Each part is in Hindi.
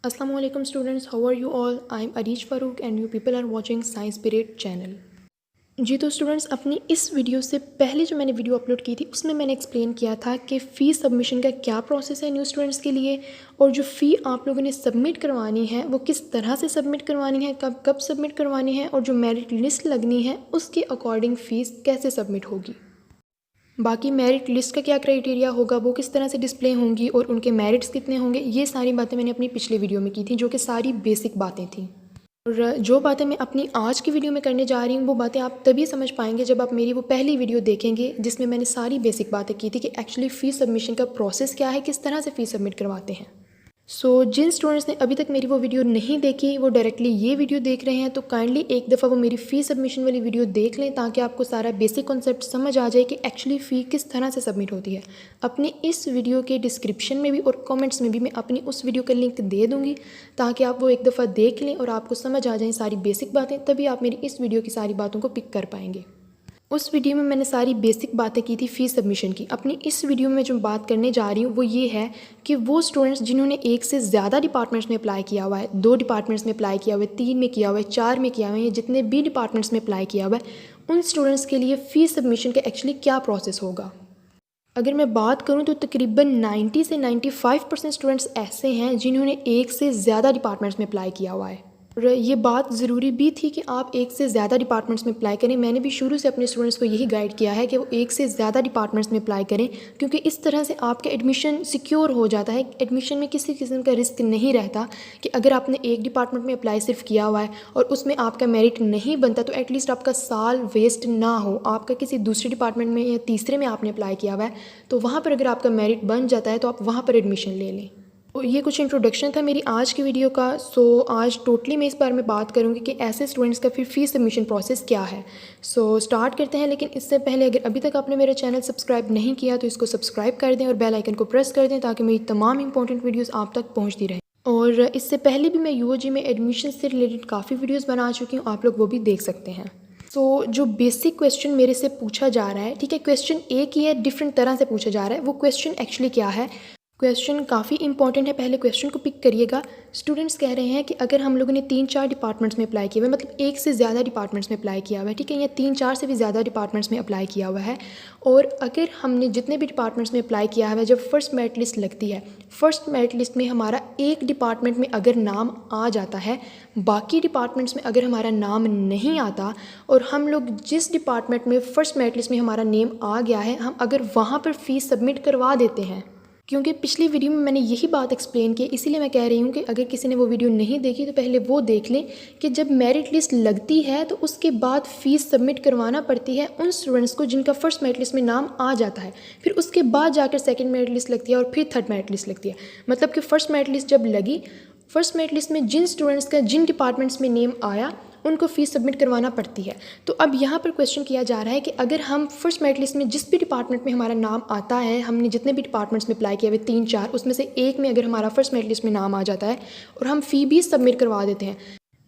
Assalamu alaikum students, how are you all? I am Arish Farouk and you people are watching Science Period channel. जी तो स्टूडेंट्स, अपनी इस वीडियो से पहले जो मैंने वीडियो अपलोड की थी उसमें मैंने एक्सप्लेन किया था कि फ़ी सबमिशन का क्या प्रोसेस है न्यू स्टूडेंट्स के लिए, और जो फ़ी आप लोगों ने सबमिट करवानी है वो किस तरह से सबमिट करवानी है, कब कब सबमिट करवानी है, और जो मेरिट लिस्ट लगनी है उसके अकॉर्डिंग फ़ीस कैसे सबमिट होगी। बाकी मेरिट लिस्ट का क्या क्राइटेरिया होगा, वो किस तरह से डिस्प्ले होंगी और उनके मेरिट्स कितने होंगे, ये सारी बातें मैंने अपनी पिछले वीडियो में की थी, जो कि सारी बेसिक बातें थी। और जो बातें मैं अपनी आज की वीडियो में करने जा रही हूँ वो बातें आप तभी समझ पाएंगे जब आप मेरी वो पहली वीडियो देखेंगे जिसमें मैंने सारी बेसिक बातें की थी कि एक्चुअली फ़ीस सबमिशन का प्रोसेस क्या है, किस तरह से फ़ीस सबमिट करवाते हैं। जिन स्टूडेंट्स ने अभी तक मेरी वो वीडियो नहीं देखी, वो डायरेक्टली ये वीडियो देख रहे हैं, तो काइंडली एक दफ़ा वो मेरी फ़ी सबमिशन वाली वीडियो देख लें ताकि आपको सारा बेसिक कॉन्सेप्ट समझ आ जाए कि एक्चुअली फ़ी किस तरह से सबमिट होती है। अपनी इस वीडियो के डिस्क्रिप्शन में भी और कमेंट्स में भी मैं अपनी उस वीडियो का लिंक दे दूँगी ताकि आप वो एक दफ़ा देख लें और आपको समझ आ जाए सारी बेसिक बातें, तभी आप मेरी इस वीडियो की सारी बातों को पिक कर पाएंगे। उस वीडियो में मैंने सारी बेसिक बातें की थी फ़ीस सबमिशन की। अपनी इस वीडियो में जो बात करने जा रही हूँ वो ये है कि वो स्टूडेंट्स जिन्होंने एक से ज़्यादा डिपार्टमेंट्स में अप्लाई किया हुआ है, 2 डिपार्टमेंट्स में अप्लाई किया हुआ है, 3 में किया हुआ है, 4 में किया हुआ है, या जितने भी डिपार्टमेंट्स में अप्लाई किया हुआ है, उन स्टूडेंट्स के लिए फ़ीस सबमिशन का एक्चुअली क्या प्रोसेस होगा। अगर मैं बात करूँ तो तकरीबन 90 से 95% स्टूडेंट्स ऐसे हैं जिन्होंने एक से ज़्यादा डिपार्टमेंट्स में अप्लाई किया हुआ है। और ये बात ज़रूरी भी थी कि आप एक से ज़्यादा डिपार्टमेंट्स में अप्लाई करें। मैंने भी शुरू से अपने स्टूडेंट्स को यही गाइड किया है कि वो एक से ज़्यादा डिपार्टमेंट्स में अप्लाई करें, क्योंकि इस तरह से आपका एडमिशन सिक्योर हो जाता है। एडमिशन में किसी किस्म का रिस्क नहीं रहता कि अगर आपने एक डिपार्टमेंट में अप्लाई सिर्फ किया हुआ है और उसमें आपका मेरिट नहीं बनता तो एटलीस्ट आपका साल वेस्ट ना हो। आपका किसी दूसरे डिपार्टमेंट में या तीसरे में आपने अप्लाई किया हुआ है तो वहाँ पर अगर आपका मेरिट बन जाता है तो आप वहाँ पर एडमिशन ले लें। और ये कुछ इंट्रोडक्शन था मेरी आज की वीडियो का। आज टोटली मैं इस बारे में बात करूँगी कि ऐसे स्टूडेंट्स का फिर फ़ीस सबमिशन प्रोसेस क्या है। स्टार्ट करते हैं, लेकिन इससे पहले अगर अभी तक आपने मेरा चैनल सब्सक्राइब नहीं किया तो इसको सब्सक्राइब कर दें और बेल आइकन को प्रेस कर दें ताकि मेरी तमाम इंपॉर्टेंट वीडियोज़ आप तक पहुँचती रहें। और इससे पहले भी मैं यूओजी में एडमिशन से रिलेटेड काफ़ी वीडियोज़ बना चुकी हूँ, आप लोग वो भी देख सकते हैं। जो बेसिक क्वेश्चन मेरे से पूछा जा रहा है, ठीक है, क्वेश्चन एक ही है, डिफरेंट तरह से पूछा जा रहा है। वो क्वेश्चन एक्चुअली क्या है, क्वेश्चन काफ़ी इंपॉर्टेंट है, पहले क्वेश्चन को पिक करिएगा। स्टूडेंट्स कह रहे हैं कि अगर हम लोगों ने 3-4 डिपार्टमेंट्स में अप्लाई किया हुआ है, मतलब एक से ज़्यादा डिपार्टमेंट्स में अप्लाई किया हुआ है, ठीक है, या 3-4 से भी ज़्यादा डिपार्टमेंट्स में अप्लाई किया हुआ है, और अगर हमने जितने भी डिपार्टमेंट्स में अप्लाई किया है, जब फर्स्ट मेरिट लिस्ट लगती है, फर्स्ट मेरिट लिस्ट में हमारा एक डिपार्टमेंट में अगर नाम आ जाता है, बाकी डिपार्टमेंट्स में अगर हमारा नाम नहीं आता, और हम लोग जिस डिपार्टमेंट में फर्स्ट मेरिट लिस्ट में हमारा नेम आ गया है, हम अगर वहाँ पर फ़ीस सबमिट करवा देते हैं, क्योंकि पिछली वीडियो में मैंने यही बात एक्सप्लेन की, इसीलिए मैं कह रही हूँ कि अगर किसी ने वो वीडियो नहीं देखी तो पहले वो देख लें कि जब मेरिट लिस्ट लगती है तो उसके बाद फ़ीस सबमिट करवाना पड़ती है उन स्टूडेंट्स को जिनका फर्स्ट मेरिट लिस्ट में नाम आ जाता है। फिर उसके बाद जाकर सेकंड मेरिट लिस्ट लगती है और फिर थर्ड मेरिट लिस्ट लगती है। मतलब कि फ़र्स्ट मेरिट लिस्ट जब लगी, फर्स्ट मेरिट लिस्ट में जिन स्टूडेंट्स का जिन डिपार्टमेंट्स में नेम आया उनको फ़ीस सबमिट करवाना पड़ती है। तो अब यहाँ पर क्वेश्चन किया जा रहा है कि अगर हम फर्स्ट मेरिट लिस्ट में जिस भी डिपार्टमेंट में हमारा नाम आता है, हमने जितने भी डिपार्टमेंट्स में अप्लाई किया हुए 3-4, उसमें से एक में अगर हमारा फर्स्ट मेरिट लिस्ट में नाम आ जाता है और हम फ़ी भी सबमिट करवा देते हैं,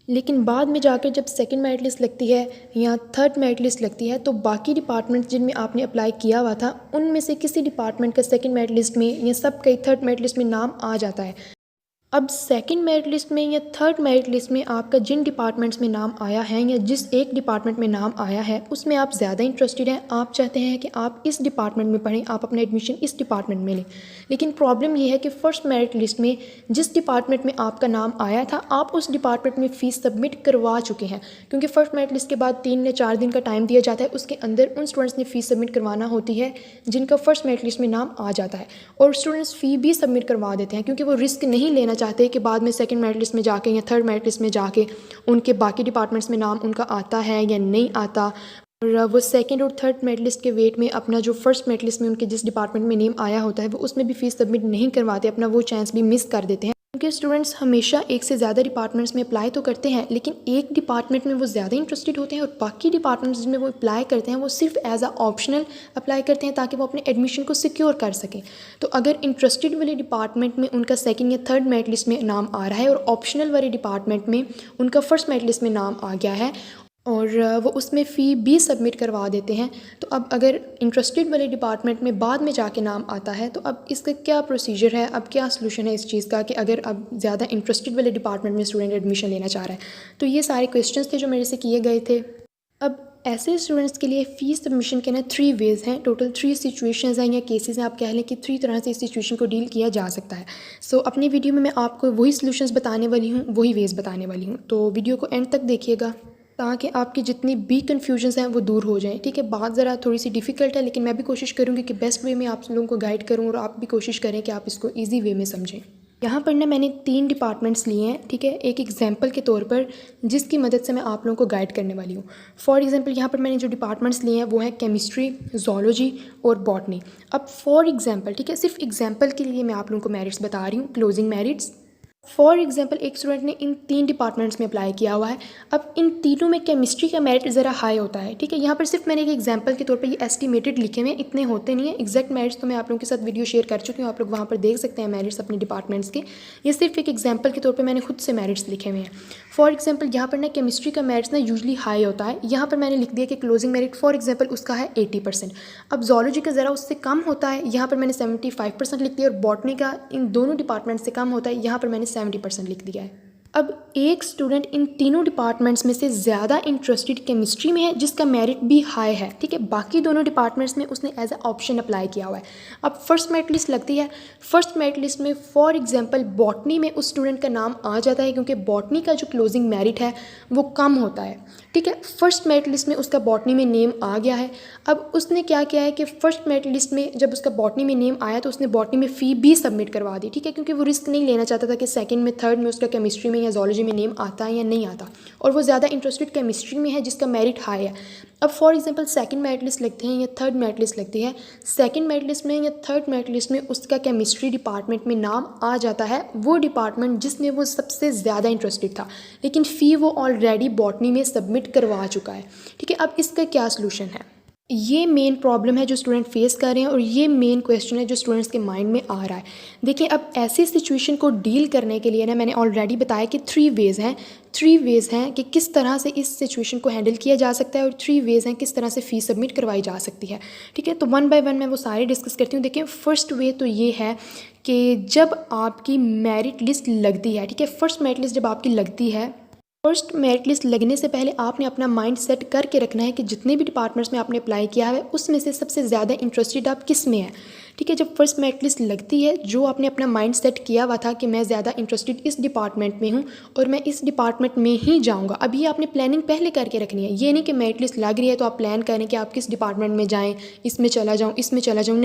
लेकिन बाद में जाकर जब सेकंड मेरिट लिस्ट लगती है या थर्ड मेरिट लिस्ट लगती है तो बाकी डिपार्टमेंट्स जिनमें आपने अप्लाई किया हुआ था उनमें से किसी डिपार्टमेंट का सेकंड मेरिट लिस्ट में या सब कई थर्ड मेरिट लिस्ट में नाम आ जाता है। अब सेकंड मेरिट लिस्ट में या थर्ड मेरिट लिस्ट में आपका जिन डिपार्टमेंट्स में नाम आया है या जिस एक डिपार्टमेंट में नाम आया है उसमें आप ज़्यादा इंटरेस्टेड हैं, आप चाहते हैं कि आप इस डिपार्टमेंट में पढ़ें, आप अपना एडमिशन इस डिपार्टमेंट में लें, लेकिन प्रॉब्लम ये है कि फ़र्स्ट मेरिट लिस्ट में जिस डिपार्टमेंट में आपका नाम आया था आप उस डिपार्टमेंट में फ़ीस सबमिट करवा चुके हैं, क्योंकि फ़र्स्ट मेरिट लिस्ट के बाद 3 या 4 दिन का टाइम दिया जाता है, उसके अंदर उन स्टूडेंट्स ने फ़ीस सबमिट करवाना होती है जिनका फर्स्ट मेरिट लिस्ट में नाम आ जाता है, और स्टूडेंट्स फ़ी भी सबमिट करवा देते हैं क्योंकि वो रिस्क नहीं लेना चाहते कि बाद में सेकंड मेरिट लिस्ट में जाके या थर्ड मेरिट लिस्ट में जाके उनके बाकी डिपार्टमेंट्स में नाम उनका आता है या नहीं आता, और वो सेकंड और थर्ड मेरिट लिस्ट के वेट में अपना जो फर्स्ट मेरिट लिस्ट में उनके जिस डिपार्टमेंट में नेम आया होता है वो उसमें भी फ़ीस सबमिट नहीं करवाते, अपना वो चांस भी मिस कर देते हैं। क्योंकि स्टूडेंट्स हमेशा एक से ज़्यादा डिपार्टमेंट्स में अप्लाई तो करते हैं, लेकिन एक डिपार्टमेंट में वो ज़्यादा इंटरेस्टेड होते हैं और बाकी डिपार्टमेंट्स जिसमें वो अप्लाई करते हैं वो सिर्फ एज अ ऑप्शनल अप्लाई करते हैं ताकि वो अपने एडमिशन को सिक्योर कर सकें। तो अगर इंटरेस्टेड वाले डिपार्टमेंट में उनका सेकंड या थर्ड मेरिट लिस्ट में नाम आ रहा है और ऑप्शनल वाले डिपार्टमेंट में उनका फर्स्ट मेरिट लिस्ट में नाम आ गया है, और वो उसमें फ़ी भी सबमिट करवा देते हैं। तो अब अगर इंटरेस्टेड वाले डिपार्टमेंट में बाद में जाके नाम आता है तो अब इसका क्या प्रोसीजर है, अब क्या सलूशन है इस चीज़ का कि अगर अब ज़्यादा इंटरेस्टेड वाले डिपार्टमेंट में स्टूडेंट एडमिशन लेना चाह रहा है। तो ये सारे क्वेश्चंस थे जो मेरे से किए गए थे। अब ऐसे स्टूडेंट्स के लिए फ़ीस सबमिशन के ना 3 वेज़ हैं, टोटल 3 सिचुएशंस हैं या केसेस हैं, आप कह लें कि 3 तरह से इस सिचुएशन को डील किया जा सकता है। सो अपनी वीडियो में मैं आपको वही सॉल्यूशंस बताने वाली हूँ, वही वेज़ बताने वाली हूँ। तो वीडियो को एंड तक देखिएगा ताकि आपकी जितनी भी कन्फ्यूजन्स हैं वो दूर हो जाएं। ठीक है, बात ज़रा थोड़ी सी डिफ़िकल्ट है लेकिन मैं भी कोशिश करूँगी कि बेस्ट वे में आप लोगों को गाइड करूँ और आप भी कोशिश करें कि आप इसको ईजी वे में समझें। यहाँ पर ना मैंने 3 डिपार्टमेंट्स लिए हैं, ठीक है, एक एग्जांपल के तौर पर जिसकी मदद से मैं आप लोगों को गाइड करने वाली हूँ। फॉर एग्जांपल यहाँ पर मैंने जो डिपार्टमेंट्स लिए हैं वो हैं केमिस्ट्री, ज़ूलॉजी और बॉटनी। अब फॉर एग्जांपल, ठीक है, सिर्फ एग्जांपल के लिए मैं आप लोगों को मेरिट्स बता रही हूँ, क्लोजिंग मेरिट्स। फॉर एग्जांपल एक स्टूडेंट ने इन 3 डिपार्टमेंट्स में अप्लाई किया हुआ है। अब इन तीनों में केमिस्ट्री का मेरिट ज़रा हाई होता है, ठीक है। यहाँ पर सिर्फ मैंने एक एग्जांपल के तौर पे ये एस्टिमेटेड लिखे हुए हैं, इतने होते नहीं है। एग्जैक्ट मेरिट्स तो मैं आप लोगों के साथ वीडियो शेयर कर चुकी हूँ, आप लोग वहाँ पर देख सकते हैं मेरिट्स अपने डिपार्टमेंट्स के। ये सिर्फ एक एग्जाम्पल के तौर पर मैंने खुद से मेरिट्स लिखे हुए हैं। फॉर एग्जाम्पल यहाँ पर ना केमिस्ट्री का मेरिट्स ना यूजली हाई होता है। यहाँ पर मैंने लिख दिया कि क्लोजिंग मेरिट फॉर एग्जाम्पल उसका है 80%। अब ज़ूलॉजी का ज़रा उससे कम होता है, यहाँ पर मैंने 75% लिख दिया, और बॉटनी का इन दोनों डिपार्टमेंट से कम होता है, यहाँ पर मैंने 70% लिख दिया है। अब एक स्टूडेंट इन तीनों डिपार्टमेंट्स में से ज़्यादा इंटरेस्टेड केमिस्ट्री में है जिसका मेरिट भी हाई है, ठीक है। बाकी दोनों डिपार्टमेंट्स में उसने एज अ ऑप्शन अप्लाई किया हुआ है। अब फर्स्ट मेरिट लिस्ट लगती है, फर्स्ट मेरिट लिस्ट में फॉर एग्जांपल बॉटनी में उस स्टूडेंट का नाम आ जाता है क्योंकि बॉटनी का जो क्लोजिंग मेरिट है वो कम होता है, ठीक है। फर्स्ट मेरिट लिस्ट में उसका बॉटनी में नेम आ गया है। अब उसने क्या किया है कि फर्स्ट मेरिट लिस्ट में जब उसका बॉटनी में नेम आया तो उसने बॉटनी में फ़ी भी सबमिट करवा दी, ठीक है, क्योंकि वो रिस्क नहीं लेना चाहता था कि सेकंड में, थर्ड में उसका केमिस्ट्री में या ज़ूलॉजी में नेम आता है या नहीं आता, और वो ज़्यादा इंटरेस्टेड केमिस्ट्री में है जिसका मेरिट हाई है। अब for example second merit list लगते हैं या थर्ड मेरिट लिस्ट लगती है, सेकंड मेरिट लिस्ट में या थर्ड मेरिट लिस्ट में उसका केमिस्ट्री डिपार्टमेंट में नाम आ जाता है, वो डिपार्टमेंट जिसमें वो सबसे ज़्यादा इंटरेस्टेड था, लेकिन फ़ी वो ऑलरेडी बॉटनी में सबमिट करवा चुका है, ठीक है। अब इसका क्या सलूशन है, ये मेन प्रॉब्लम है जो स्टूडेंट फेस कर रहे हैं और ये मेन क्वेश्चन है जो स्टूडेंट्स के माइंड में आ रहा है। देखिए, अब ऐसी सिचुएशन को डील करने के लिए ना मैंने ऑलरेडी बताया कि 3 वेज़ हैं कि किस तरह से इस सिचुएशन को हैंडल किया जा सकता है, और 3 वेज़ हैं किस तरह से फ़ीस सबमिट करवाई जा सकती है, ठीक है। तो 1 बाय 1 मैं वो सारे डिस्कस करती हूँ। देखिए, फर्स्ट वे तो ये है कि जब आपकी मेरिट लिस्ट लगती है, ठीक है, फर्स्ट मेरिट लिस्ट जब आपकी लगती है, फर्स्ट मेरिट लिस्ट लगने से पहले आपने अपना माइंड सेट करके रखना है कि जितने भी डिपार्टमेंट्स में आपने अप्लाई किया है उसमें से सबसे ज़्यादा इंटरेस्टेड आप किस में हैं, ठीक है। जब फर्स्ट मेरिट लिस्ट लगती है, जो आपने अपना माइंड सेट किया हुआ था कि मैं ज़्यादा इंटरेस्टेड इस डिपार्टमेंट में हूँ और मैं इस डिपार्टमेंट में ही जाऊँगा, अभी आपने प्लानिंग पहले करके रखनी है। ये नहीं कि मेरिट लिस्ट लग रही है तो आप प्लान करें कि आप किस डिपार्टमेंट में जाएँ, इसमें चला जाऊँ, इसमें चला जाऊँ,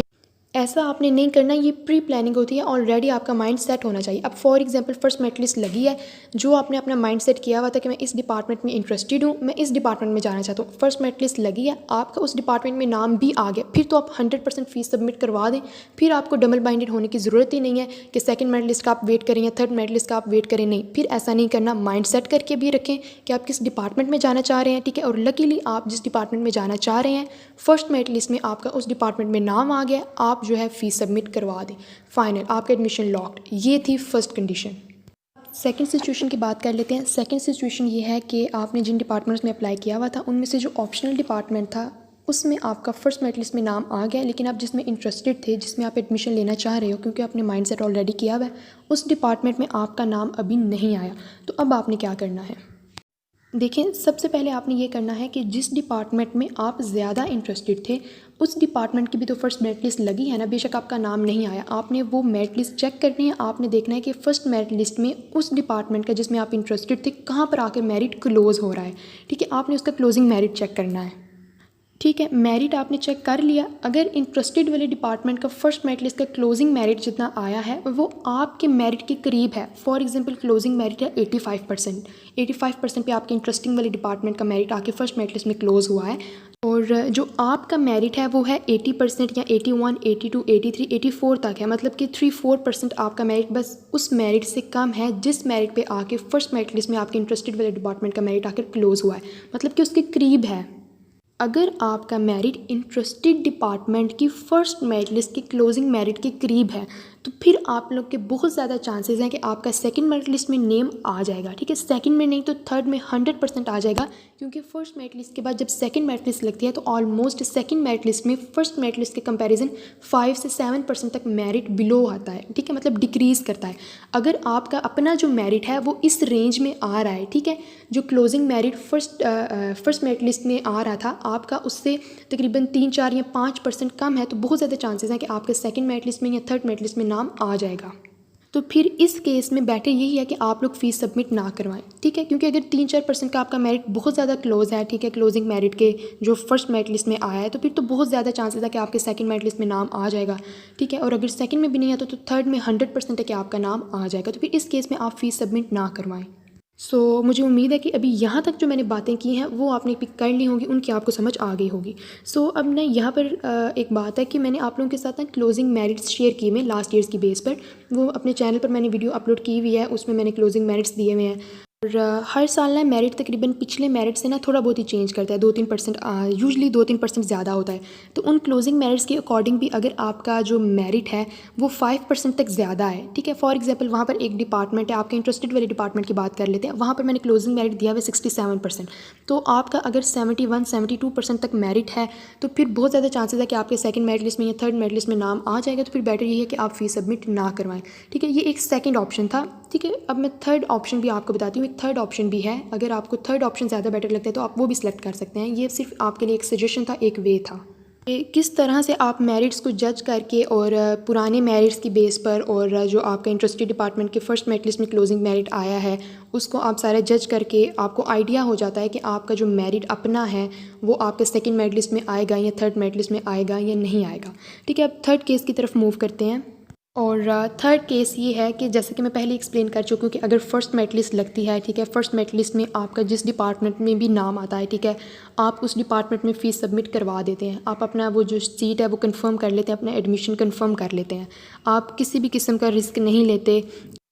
ऐसा आपने नहीं करना। ये प्री प्लानिंग होती है, ऑलरेडी आपका माइंड सेट होना चाहिए। अब for example first merit list लगी है, जो आपने अपना माइंड सेट किया हुआ था कि मैं इस डिपार्टमेंट में इंटरेस्टेड हूँ, मैं इस डिपार्टमेंट में जाना चाहता हूँ, फर्स्ट मेरिट लिस्ट लगी है, आपका उस डिपार्टमेंट में नाम भी आ गया, फिर तो आप 100% फ़ीस सबमिट करवा दें। फिर आपको डबल बाइंडेड होने की ज़रूरत ही नहीं है कि सेकंड मेरिट लिस्ट का आप वेट करें या थर्ड मेरिट लिस्ट का आप वेट करें, नहीं, फिर ऐसा नहीं करना। माइंड सेट करके भी रखें कि आप किस डिपार्टमेंट में जाना चाह रहे हैं, ठीक है। और लकीली आप जिस डिपार्टमेंट में जाना चाह रहे हैं, फर्स्ट मेरिट लिस्ट में आपका उस डिपार्टमेंट में नाम आ गया, आप जो है फ़ीस सबमिट करवा दें, फाइनल, आपका एडमिशन लॉक्ड। ये थी फर्स्ट कंडीशन। सेकंड सिचुएशन की बात कर लेते हैं। सेकंड सिचुएशन ये है कि आपने जिन डिपार्टमेंट्स में अप्लाई किया हुआ था उनमें से जो ऑप्शनल डिपार्टमेंट था उसमें आपका फर्स्ट मेरिट लिस्ट में नाम आ गया, लेकिन आप जिसमें इंटरेस्टेड थे, जिसमें आप एडमिशन लेना चाह रहे हो, क्योंकि आपने माइंड सेट ऑलरेडी किया हुआ है, उस डिपार्टमेंट में आपका नाम अभी नहीं आया। तो अब आपने क्या करना है, देखिए, सबसे पहले आपने ये करना है कि जिस डिपार्टमेंट में आप ज़्यादा इंटरेस्टेड थे उस डिपार्टमेंट की भी तो फर्स्ट मेरिट लिस्ट लगी है ना, बेशक आपका नाम नहीं आया, आपने वो मेरिट लिस्ट चेक करनी है। आपने देखना है कि फर्स्ट मेरिट लिस्ट में उस डिपार्टमेंट का जिसमें आप इंटरेस्टेड थे कहाँ पर आकर मेरिट क्लोज़ हो रहा है, ठीक है। आपने उसका क्लोजिंग मेरिट चेक करना है, ठीक है। मेरिट आपने चेक कर लिया, अगर इंटरेस्टेड वाले डिपार्टमेंट का फर्स्ट मेरिट लिस्ट का क्लोजिंग मेरिट जितना आया है वो आपके मेरिट के करीब है, फॉर एग्जांपल क्लोजिंग मेरिट है 85% पे आपके इंटरेस्टिंग वाले डिपार्टमेंट का मेरिट आके फर्स्ट मेरिट लिस्ट में क्लोज हुआ है, और जो आपका मेरिट है वो है 80% या 81, 82, 83, 84 तक है, मतलब कि 3-4% आपका मेरिट बस उस मेरिट से कम है जिस मेरिट पे आके फर्स्ट मेरिट लिस्ट में आपके इंटरेस्टेड वाले डिपार्टमेंट का मेरिट आकर क्लोज हुआ है, मतलब कि उसके करीब है। अगर आपका मेरिट इंटरेस्टेड डिपार्टमेंट की फ़र्स्ट मेरिट लिस्ट की क्लोजिंग मेरिट के करीब है तो फिर आप लोग के बहुत ज़्यादा चांसेस हैं कि आपका सेकंड मेरिट लिस्ट में नेम आ जाएगा। ठीक है, सेकंड में नहीं तो थर्ड में 100% आ जाएगा, क्योंकि फर्स्ट मेरिट लिस्ट के बाद जब सेकंड मेरिट लिस्ट लगती है तो ऑलमोस्ट सेकंड मेरिट लिस्ट में फर्स्ट मेरिट लिस्ट के कंपैरिजन 5 से 7% तक मेरिट बिलो आता है। ठीक है, मतलब डिक्रीज़ करता है। अगर आपका अपना जो मेरिट है वो इस रेंज में आ रहा है, ठीक है, जो closing merit first merit list में आ रहा था आपका उससे तकरीबन 3, 4 या 5% कम है, तो बहुत ज़्यादा चांसेस हैं कि आपके सेकंड मेरिट लिस्ट में या थर्ड मेरिट लिस्ट में नाम आ जाएगा। तो फिर इस केस में बेटर यही है कि आप लोग फ़ीस सबमिट ना करवाएं। ठीक है, क्योंकि अगर 3-4% का आपका मेरिट बहुत ज़्यादा क्लोज है, ठीक है, क्लोजिंग मेरिट के जो फर्स्ट मेरिट लिस्ट में आया है, तो फिर तो बहुत ज़्यादा चांसेस है कि आपके सेकंड मेरिट लिस्ट में नाम आ जाएगा। ठीक है, और अगर सेकंड में भी नहीं आता तो थर्ड में 100% है कि आपका नाम आ जाएगा। तो फिर इस केस में आप फ़ीस सबमिट ना करवाएं। मुझे उम्मीद है कि अभी यहाँ तक जो मैंने बातें की हैं वो आपने पिक कर ली होंगी, उनकी आपको समझ आ गई होगी। अब ना यहाँ पर एक बात है कि मैंने आप लोगों के साथ ना क्लोजिंग मेरिट्स शेयर किए मैं लास्ट ईयर्स की बेस पर, वो अपने चैनल पर मैंने वीडियो अपलोड की हुई है, उसमें मैंने क्लोजिंग मेरिट्स दिए हुए हैं। और हर साल ना मेरिट तकरीबन पिछले मेरिट से ना थोड़ा बहुत ही चेंज करता है, 2-3% यूजली 2-3% ज़्यादा होता है। तो उन क्लोजिंग मेरिट्स के अकॉर्डिंग भी अगर आपका जो मेरिट है वो 5% तक ज़्यादा है, ठीक है, फॉर एग्जांपल वहाँ पर एक डिपार्टमेंट है, आपके इंटरेस्टेड वाले डिपार्टमेंट की बात कर लेते हैं, वहाँ पर मैंने क्लोजिंग मेरिट दिया हुआ 67%, तो आपका अगर 71-72% तक मेरिट है तो फिर बहुत ज़्यादा चांसेस है कि आपके सेकंड मेरिट लिस्ट में या थर्ड मेरिट लिस्ट में नाम आ जाएगा। तो फिर बेटर ये है कि आप फीस सबमिट ना करवाएं। ठीक है, ये एक सेकंड ऑप्शन था। ठीक है, अब मैं थर्ड ऑप्शन भी आपको बताती हूँ। एक थर्ड ऑप्शन भी है, अगर आपको थर्ड ऑप्शन ज़्यादा बेटर लगता है तो आप वो भी सिलेक्ट कर सकते हैं। ये सिर्फ आपके लिए एक सजेशन था, एक वे था कि किस तरह से आप मेरिट्स को जज करके और पुराने मेरिट्स की बेस पर और जो आपका इंटरेस्टेड डिपार्टमेंट के फर्स्ट मेरिट लिस्ट में क्लोजिंग मेरिट आया है उसको आप सारा जज करके आपको आइडिया हो जाता है कि आपका जो मेरिट अपना है वो आपके सेकंड मेरिट लिस्ट में आएगा या थर्ड मेरिट लिस्ट में आएगा या नहीं आएगा। ठीक है, अब थर्ड केस की तरफ मूव करते हैं। और थर्ड केस ये है कि जैसे कि मैं पहले एक्सप्लेन कर चुकी हूँ कि अगर फर्स्ट मेरिट लिस्ट लगती है, ठीक है, फर्स्ट मेरिट लिस्ट में आपका जिस डिपार्टमेंट में भी नाम आता है, ठीक है, आप उस डिपार्टमेंट में फ़ीस सबमिट करवा देते हैं, आप अपना वो जो सीट है वो कंफर्म कर लेते हैं, अपना एडमिशन कंफर्म कर लेते हैं, आप किसी भी किस्म का रिस्क नहीं लेते,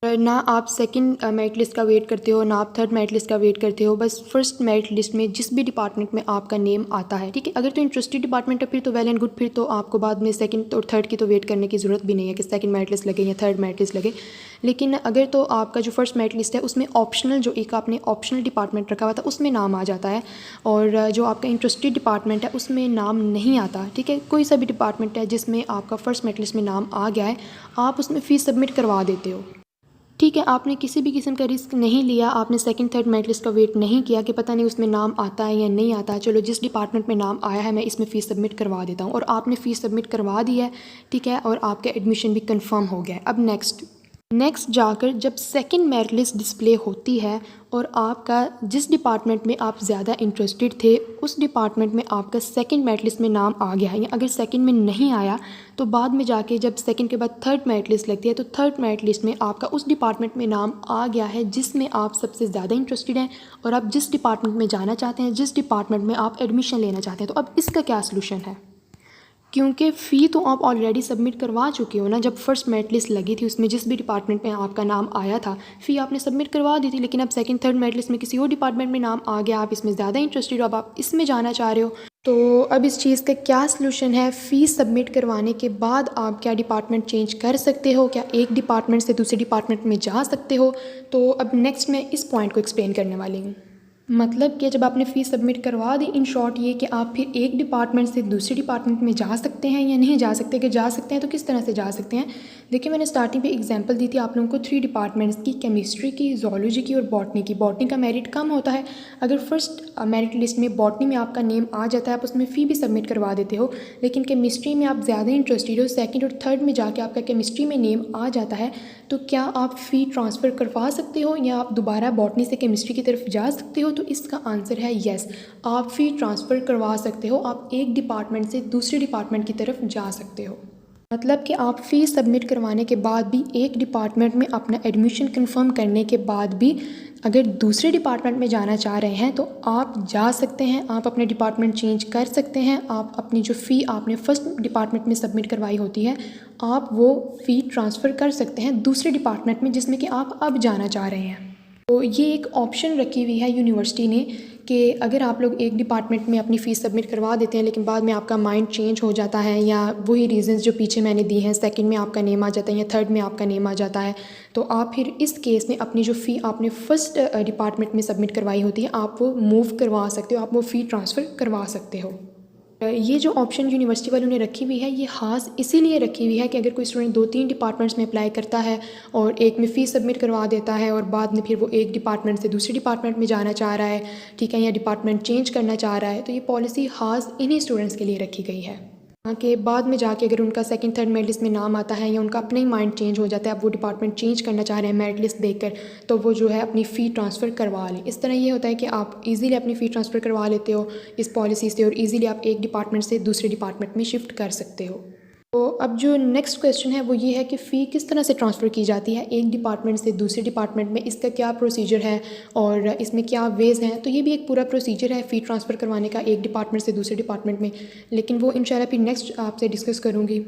ना आप सेकंड मेरिट लिस्ट का वेट करते हो, ना आप थर्ड मेरिट लिस्ट का वेट करते हो, बस फर्स्ट मेरिट लिस्ट में जिस भी डिपार्टमेंट में आपका नेम आता है। ठीक है, अगर तो इंटरेस्टेड डिपार्टमेंट है फिर तो वेल एंड गुड, फिर तो आपको बाद में सेकंड और थर्ड की तो वेट करने की ज़रूरत भी नहीं है कि सेकंड मेरिट लिस्ट लगे या थर्ड मेरिट लिस्ट लगे। लेकिन अगर तो आपका जो फर्स्ट मेरिट लिस्ट है उसमें ऑप्शनल, जो एक आपने ऑप्शनल डिपार्टमेंट रखा हुआ था उसमें नाम आ जाता है और जो आपका इंटरेस्टेड डिपार्टमेंट है उसमें नाम नहीं आता, ठीक है, कोई सा भी डिपार्टमेंट है जिसमें आपका फर्स्ट मेरिट लिस्ट में नाम आ गया है, आप उसमें फ़ीस सबमिट करवा देते हो। ठीक है, आपने किसी भी किस्म का रिस्क नहीं लिया, आपने सेकंड थर्ड मेरिट लिस्ट का वेट नहीं किया कि पता नहीं उसमें नाम आता है या नहीं आता, चलो जिस डिपार्टमेंट में नाम आया है मैं इसमें फ़ीस सबमिट करवा देता हूँ, और आपने फ़ीस सबमिट करवा दी है, ठीक है, और आपका एडमिशन भी कंफर्म हो गया है। अब नेक्स्ट जाकर जब सेकंड मेरिट लिस्ट डिस्प्ले होती है और आपका जिस डिपार्टमेंट में आप ज़्यादा इंटरेस्टेड थे उस डिपार्टमेंट में आपका सेकंड मेरिट लिस्ट में नाम आ गया है, या अगर सेकंड में नहीं आया तो बाद में जाके जब सेकंड के बाद थर्ड मेरिट लिस्ट लगती है तो थर्ड मेरिट लिस्ट में आपका उस डिपार्टमेंट में नाम आ गया है जिसमें आप सबसे ज़्यादा इंटरेस्टेड हैं और आप जिस डिपार्टमेंट में जाना चाहते हैं, जिस डिपार्टमेंट में आप एडमिशन लेना चाहते हैं। तो अब इसका क्या सलूशन है? क्योंकि फ़ी तो आप ऑलरेडी सबमिट करवा चुके हो ना, जब फर्स्ट मेरिट लिस्ट लगी थी उसमें जिस भी डिपार्टमेंट में आपका नाम आया था फ़ी आपने सबमिट करवा दी थी, लेकिन अब सेकंड थर्ड मेरिट लिस्ट में किसी और डिपार्टमेंट में नाम आ गया, आप इसमें ज़्यादा इंटरेस्टेड हो, अब आप इसमें जाना चाह रहे हो, तो अब इस चीज़ का क्या सलूशन है? फ़ीस सबमिट करवाने के बाद आप क्या डिपार्टमेंट चेंज कर सकते हो? क्या एक डिपार्टमेंट से दूसरे डिपार्टमेंट में जा सकते हो? तो अब नेक्स्ट मैं इस पॉइंट को एक्सप्लेन करने वाली हूँ। मतलब कि जब आपने फ़ीस सबमिट करवा दी, इन शॉर्ट ये कि आप फिर एक डिपार्टमेंट से दूसरे डिपार्टमेंट में जा सकते हैं या नहीं जा सकते, अगर जा सकते हैं तो किस तरह से जा सकते हैं। देखिए, मैंने स्टार्टिंग पे एग्जांपल दी थी आप लोगों को 3 डिपार्टमेंट्स की, केमिस्ट्री की, ज़ूलॉजी की और बॉटनी की। बॉटनी का मेरिट कम होता है, अगर फर्स्ट मेरिट लिस्ट में बॉटनी में आपका नेम आ जाता है आप उसमें फ़ी भी सबमिट करवा देते हो, लेकिन केमिस्ट्री में आप ज़्यादा इंटरेस्टेड हो, सेकेंड और थर्ड में जाके आपका केमिस्ट्री में नेम आ जाता है, तो क्या आप फ़ी ट्रांसफ़र करवा सकते हो या आप दोबारा बॉटनी से केमिस्ट्री की तरफ जा सकते हो? तो इसका आंसर है येस, आप फ़ी ट्रांसफ़र करवा सकते हो, आप एक डिपार्टमेंट से दूसरे डिपार्टमेंट की तरफ जा सकते हो। मतलब कि आप फ़ीस सबमिट करवाने के बाद भी एक डिपार्टमेंट में अपना एडमिशन कंफर्म करने के बाद भी अगर दूसरे डिपार्टमेंट में जाना चाह रहे हैं तो आप जा सकते हैं, आप अपने डिपार्टमेंट चेंज कर सकते हैं, आप अपनी जो फ़ी आपने फर्स्ट डिपार्टमेंट में सबमिट करवाई होती है आप वो फ़ी ट्रांसफ़र कर सकते हैं दूसरे डिपार्टमेंट में जिसमें कि आप अब जाना चाह रहे हैं। तो ये एक ऑप्शन रखी हुई है यूनिवर्सिटी ने कि अगर आप लोग एक डिपार्टमेंट में अपनी फ़ीस सबमिट करवा देते हैं लेकिन बाद में आपका माइंड चेंज हो जाता है या वही रीज़न्स जो पीछे मैंने दी हैं, सेकंड में आपका नेम आ जाता है या थर्ड में आपका नेम आ जाता है, तो आप फिर इस केस में अपनी जो फ़ी आपने फ़र्स्ट डिपार्टमेंट में सबमिट करवाई होती है आप वो मूव करवा सकते हो, आप वो फ़ी ट्रांसफ़र करवा सकते हो। ये जो ऑप्शन यूनिवर्सिटी वालों ने रखी हुई है ये ख़ास इसीलिए रखी हुई है कि अगर कोई स्टूडेंट 2-3 डिपार्टमेंट्स में अप्लाई करता है और एक में फ़ीस सबमिट करवा देता है और बाद में फिर वो एक डिपार्टमेंट से दूसरे डिपार्टमेंट में जाना चाह रहा है, ठीक है, या डिपार्टमेंट चेंज करना चाह रहा है, तो ये पॉलिसी ख़ास इन्हीं स्टूडेंट्स के लिए रखी गई है कि बाद में जाके अगर उनका सेकंड थर्ड मेरिट लिस्ट में नाम आता है या उनका अपना ही माइंड चेंज हो जाता है, अब वो डिपार्टमेंट चेंज करना चाह रहे हैं मेरिट लिस्ट देखकर, तो वो जो है अपनी फ़ी ट्रांसफ़र करवा लें। इस तरह ये होता है कि आप इजीली अपनी फ़ी ट्रांसफ़र करवा लेते हो इस पॉलिसी से और इजीली आप एक डिपार्टमेंट से दूसरे डिपार्टमेंट में शिफ्ट कर सकते हो। तो अब जो नेक्स्ट क्वेश्चन है वो ये है कि फ़ी किस तरह से ट्रांसफ़र की जाती है एक डिपार्टमेंट से दूसरे डिपार्टमेंट में, इसका क्या प्रोसीजर है और इसमें क्या वेज़ हैं। तो ये भी एक पूरा प्रोसीजर है फ़ी ट्रांसफ़र करवाने का एक डिपार्टमेंट से दूसरे डिपार्टमेंट में, लेकिन वो इंशाल्लाह फिर नेक्स्ट आपसे डिस्कस करूँगी।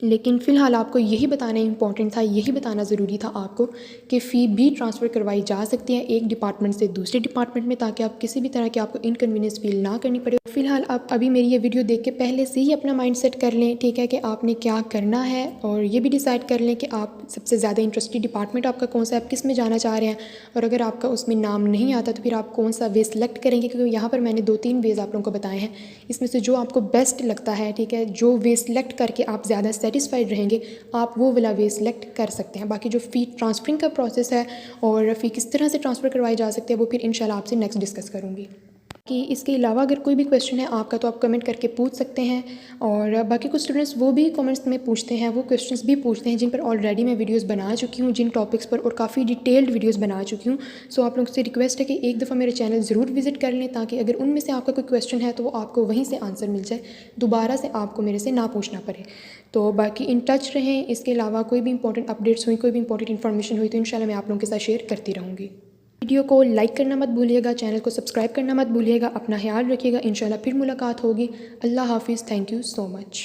लेकिन फ़िलहाल आपको यही बताना इंपॉर्टेंट था, यही बताना ज़रूरी था आपको कि फ़ी भी ट्रांसफ़र करवाई जा सकती है एक डिपार्टमेंट से दूसरे डिपार्टमेंट में, ताकि आप किसी भी तरह की आपको इनकन्वीनियंस फ़ील ना करनी पड़े। फ़िलहाल आप अभी मेरी ये वीडियो देख के पहले से ही अपना माइंड सेट कर लें, ठीक है, कि आपने क्या करना है और ये भी डिसाइड कर लें कि आप सबसे ज़्यादा इंटरेस्टेड डिपार्टमेंट आपका कौन सा है, आप किस में जाना चाह रहे हैं, और अगर आपका उसमें नाम नहीं आता तो फिर आप कौन सा वे सेलेक्ट करेंगे, क्योंकि यहाँ पर मैंने 2-3 वेज़ आप लोगों को बताए हैं, इसमें से जो आपको बेस्ट लगता है, ठीक है, जो वे सेलेक्ट करके आप ज़्यादा सेटिस्फाइड रहेंगे आप वो वाला वे सिलेक्ट कर सकते हैं। बाकी जो फ़ी ट्रांसफरिंग का प्रोसेस है और फ़ी किस तरह से ट्रांसफ़र करवाई जा सकती है वो फिर इंशाल्लाह आपसे नेक्स्ट डिस्कस करूँगी। कि इसके अलावा अगर कोई भी क्वेश्चन है आपका तो आप कमेंट करके पूछ सकते हैं, और बाकी कुछ स्टूडेंट्स वो भी कमेंट्स में पूछते हैं, वो क्वेश्चंस भी पूछते हैं जिन पर ऑलरेडी मैं वीडियोस बना चुकी हूँ, जिन टॉपिक्स पर, और काफ़ी डिटेल्ड वीडियोस बना चुकी हूँ। सो आप लोगों से रिक्वेस्ट है कि एक दफ़ा मेरे चैनल ज़रूर विजिट कर लें, ताकि अगर उनमें से आपका कोई क्वेश्चन है तो वो आपको वहीं से आंसर मिल जाए, दोबारा से आपको मेरे से ना पूछना पड़े। तो बाकी इन टच रहें। इसके अलावा कोई भी इंपॉर्टेंट अपडेट्स हुई, कोई भी इंपॉर्टेंट इन्फॉर्मेशन हुई तो इंशाल्लाह मैं आप लोगों के साथ शेयर करती रहूँगी। वीडियो को लाइक करना मत भूलिएगा, चैनल को सब्सक्राइब करना मत भूलिएगा, अपना ख्याल रखिएगा। इंशाल्लाह फिर मुलाकात होगी। अल्लाह हाफिज़। Thank you so much.